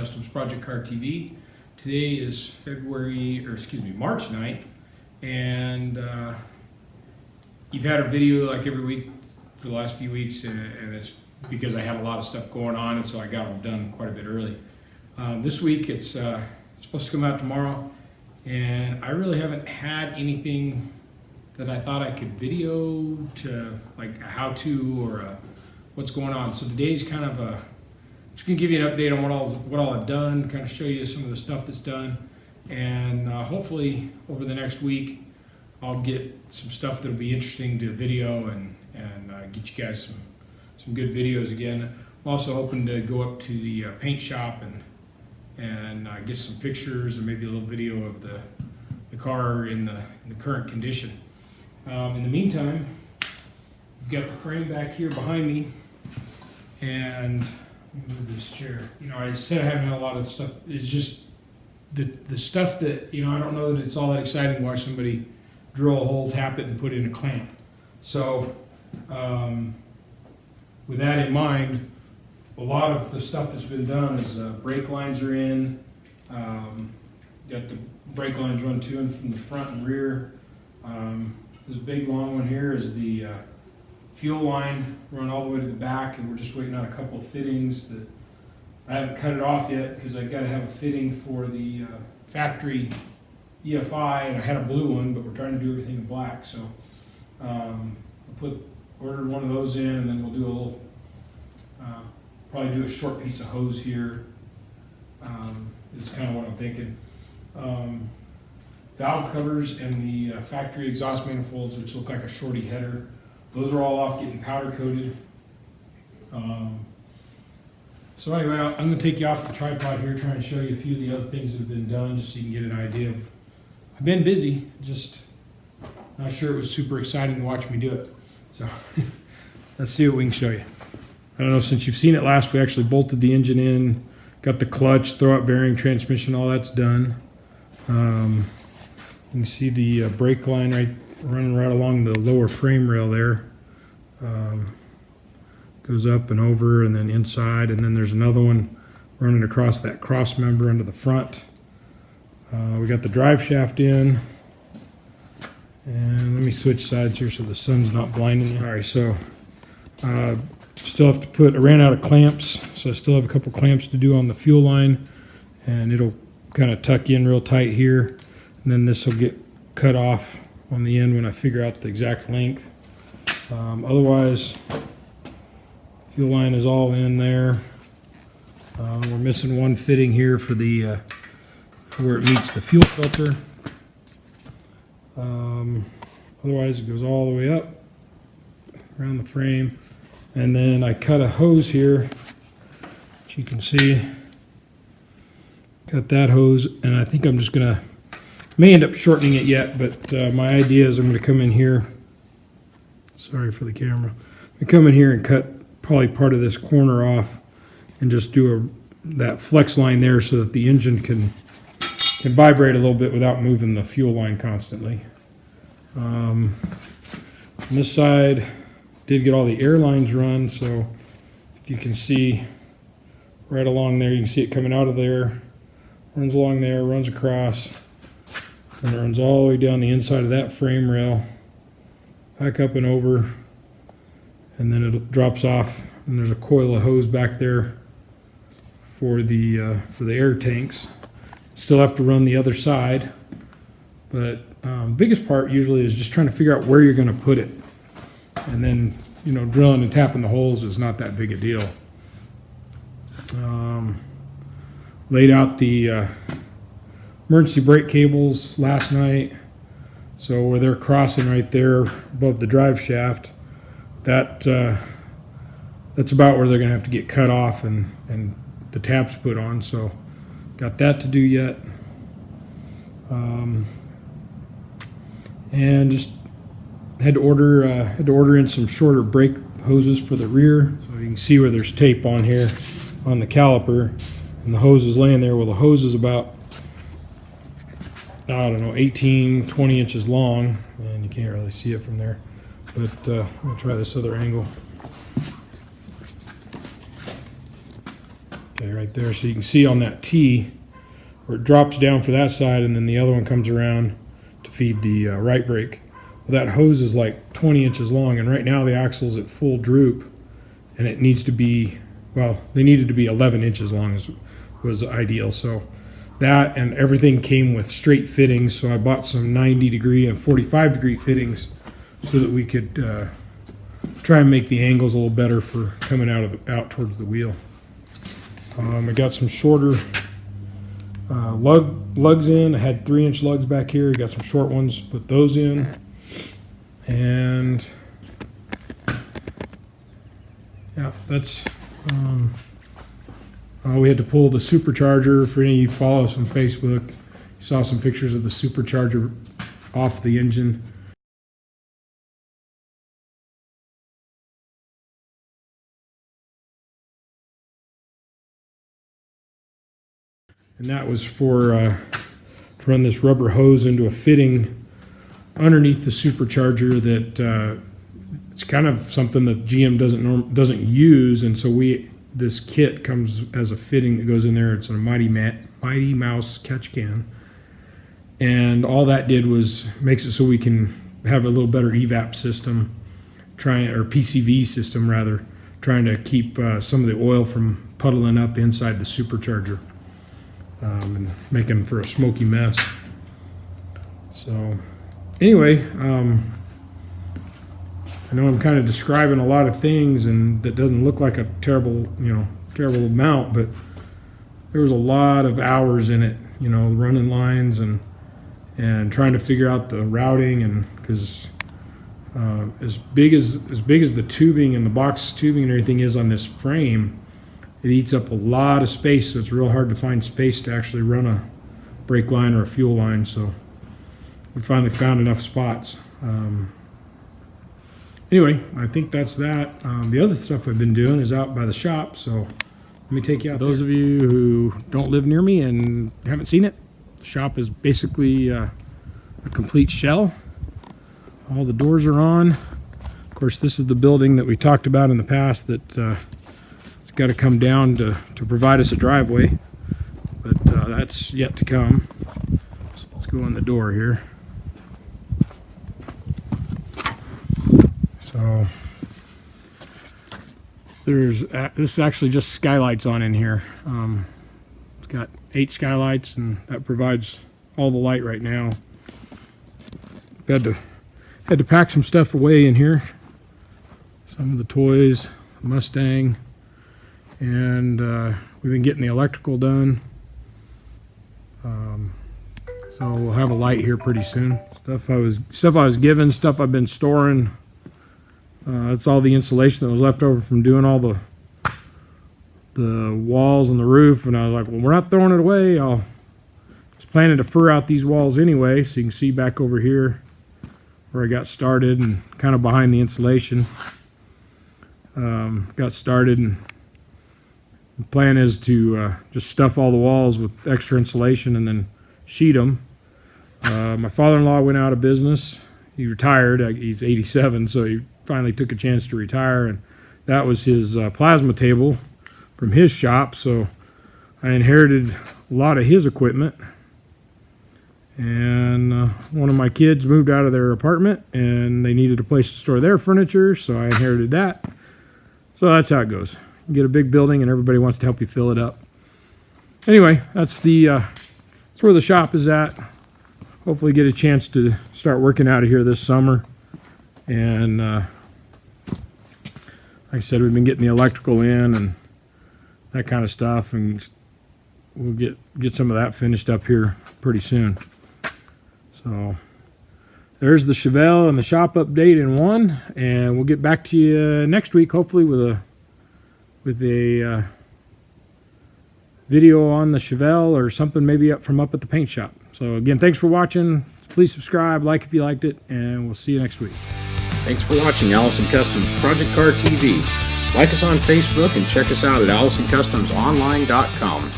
Customs Project Car TV. Today is March 9th, and you've had a video like every week for the last few weeks, and it's because I had a lot of stuff going on, and so I got them done quite a bit early. This week it's supposed to come out tomorrow, and I really haven't had anything that I thought I could video to, like a how-to or a what's going on. So today's kind of just gonna give you an update on what all I've done, kind of show you some of the stuff that's done, and hopefully over the next week I'll get some stuff that'll be interesting to video and get you guys some good videos again. I'm also hoping to go up to the paint shop and get some pictures and maybe a little video of the car in the current condition. In the meantime, we've got the frame back here behind me, and let me move this chair. You know, I said I haven't had a lot of stuff. It's just the stuff that, you know, I don't know that it's all that exciting to watch somebody drill a hole, tap it, and put in a clamp. So with that in mind, a lot of the stuff that's been done is brake lines are in. Got the brake lines run to and from the front and rear. This big long one here is the fuel line run all the way to the back, and we're just waiting on a couple of fittings that I haven't cut it off yet because I've got to have a fitting for the factory EFI, and I had a blue one, but we're trying to do everything in black. So I ordered one of those in, and then we'll do a little, probably do a short piece of hose here. Is kind of what I'm thinking. Valve covers and the factory exhaust manifolds, which look like a shorty header, those are all off getting powder coated. So anyway, I'm going to take you off the tripod here, trying to show you a few of the other things that have been done, just so you can get an idea of. I've been busy, just not sure it was super exciting to watch me do it. So let's see what we can show you. I don't know, since you've seen it last, we actually bolted the engine in, got the clutch, throwout bearing, transmission, all that's done. You can see the brake line running right along the lower frame rail there. Goes up and over and then inside, and then there's another one running across that cross member under the front. We got the drive shaft in, and let me switch sides here so the sun's not blinding you. All right, so still have to I ran out of clamps, so I still have a couple clamps to do on the fuel line, and it'll kind of tuck in real tight here, and then this will get cut off on the end when I figure out the exact length. Otherwise, fuel line is all in there. We're missing one fitting here for the where it meets the fuel filter. Otherwise, it goes all the way up around the frame, and then I cut a hose here, which you can see. Cut that hose, and I think I'm just gonna may end up shortening it yet, but my idea is I'm going to come in here. Sorry for the camera. I come in here and cut probably part of this corner off, and just do that flex line there so that the engine can vibrate a little bit without moving the fuel line constantly. On this side, did get all the air lines run, so if you can see right along there, you can see it coming out of there, runs along there, runs across, and it runs all the way down the inside of that frame rail, back up and over, and then it drops off, and there's a coil of hose back there for the air tanks. Still have to run the other side, but biggest part usually is just trying to figure out where you're going to put it, and then, you know, drilling and tapping the holes is not that big a deal. Laid out the emergency brake cables last night, so where they're crossing right there above the drive shaft, that's about where they're going to have to get cut off and the tabs put on. So got that to do yet, and just had to order in some shorter brake hoses for the rear. So you can see where there's tape on here on the caliper, and the hose is laying there. Well, the hose is about, I don't know, 18, 20 inches long, and you can't really see it from there. But I'm going to try this other angle. Okay, right there. So you can see on that T where it drops down for that side, and then the other one comes around to feed the right brake. Well, that hose is like 20 inches long, and right now the axle's at full droop, and it needs to be, well, they needed to be 11 inches long was ideal. So that and everything came with straight fittings, so I bought some 90 degree and 45 degree fittings so that we could try and make the angles a little better for coming out towards the wheel. I got some shorter lugs in. I had 3-inch lugs back here. Got some short ones, put those in. And yeah, that's we had to pull the supercharger. For any of you who follow us on Facebook, you saw some pictures of the supercharger off the engine. And that was for to run this rubber hose into a fitting underneath the supercharger that it's kind of something that GM doesn't use, and so this kit comes as a fitting that goes in there. It's a Mighty Mouse catch can, and all that did was makes it so we can have a little better evap system, or PCV system rather, trying to keep some of the oil from puddling up inside the supercharger. And making for a smoky mess. So anyway, I know I'm kind of describing a lot of things, and that doesn't look like a terrible amount, but there was a lot of hours in it, running lines and trying to figure out the routing, and because as big as the tubing and the box tubing and everything is on this frame, it eats up a lot of space, so it's real hard to find space to actually run a brake line or a fuel line. So we finally found enough spots. Anyway, I think that's that. The other stuff I've been doing is out by the shop, so let me take you out. Those of you who don't live near me and haven't seen it, the shop is basically a complete shell. All the doors are on. Of course, this is the building that we talked about in the past that got to come down to provide us a driveway, but that's yet to come. So let's go in the door here. So this is actually just skylights on in here. It's got 8 skylights, and that provides all the light right now. Had to pack some stuff away in here. Some of the toys, Mustang. And we've been getting the electrical done, so we'll have a light here pretty soon. Stuff I was given, stuff I've been storing. That's all the insulation that was left over from doing all the walls and the roof. And I was like, well, we're not throwing it away. I was planning to fur out these walls anyway, so you can see back over here where I got started and kind of behind the insulation. Got started, and the plan is to just stuff all the walls with extra insulation and then sheet them. My father-in-law went out of business. He retired. He's 87, so he finally took a chance to retire, and that was his plasma table from his shop. So I inherited a lot of his equipment, and one of my kids moved out of their apartment, and they needed a place to store their furniture, so I inherited that. So that's how it goes. You get a big building and everybody wants to help you fill it up. Anyway, that's where the shop is at. Hopefully get a chance to start working out of here this summer. And like I said, we've been getting the electrical in and that kind of stuff, and we'll get some of that finished up here pretty soon. So there's the Chevelle and the shop update in one, and we'll get back to you next week, hopefully with a video on the Chevelle or something, maybe up at the paint shop. So again, thanks for watching. Please subscribe, like if you liked it, and we'll see you next week. Thanks for watching Allison Customs Project Car TV. Like us on Facebook and check us out at AllisonCustomsOnline.com.